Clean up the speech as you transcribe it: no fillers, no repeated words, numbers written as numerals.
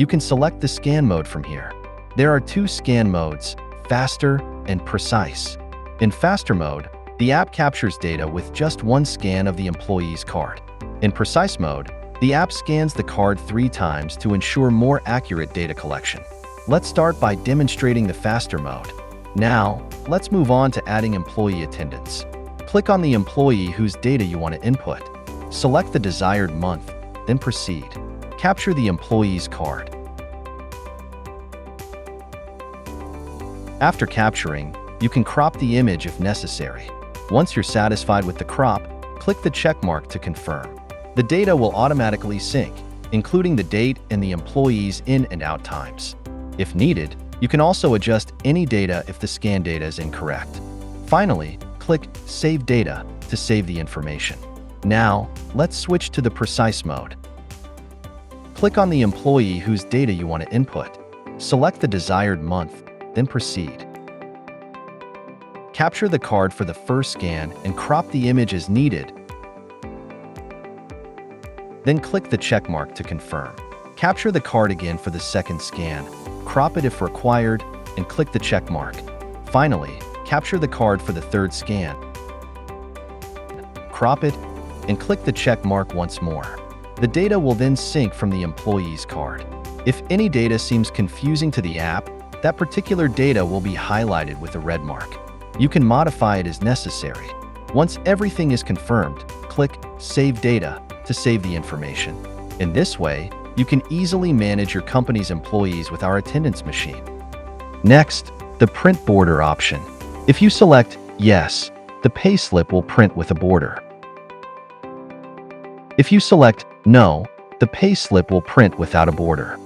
You can select the scan mode from here. There are two scan modes, faster and precise. In faster mode, the app captures data with just one scan of the employee's card. In precise mode, the app scans the card 3 times to ensure more accurate data collection. Let's start by demonstrating the faster mode. Now, let's move on to adding employee attendance. Click on the employee whose data you want to input. Select the desired month, then proceed. Capture the employee's card. After capturing, you can crop the image if necessary. Once you're satisfied with the crop, click the check mark to confirm. The data will automatically sync, including the date and the employee's in and out times. If needed, you can also adjust any data if the scan data is incorrect. Finally, click Save Data to save the information. Now, let's switch to the precise mode. Click on the employee whose data you want to input. Select the desired month, then proceed. Capture the card for the first scan and crop the image as needed. Then click the check mark to confirm. Capture the card again for the second scan, crop it if required, and click the check mark. Finally, capture the card for the third scan. Crop it, and click the check mark once more. The data will then sync from the employee's card. If any data seems confusing to the app, that particular data will be highlighted with a red mark. You can modify it as necessary. Once everything is confirmed, click Save Data to save the information. In this way, you can easily manage your company's employees with our attendance machine. Next, the print border option. If you select Yes, the payslip will print with a border. If you select No, the payslip will print without a border.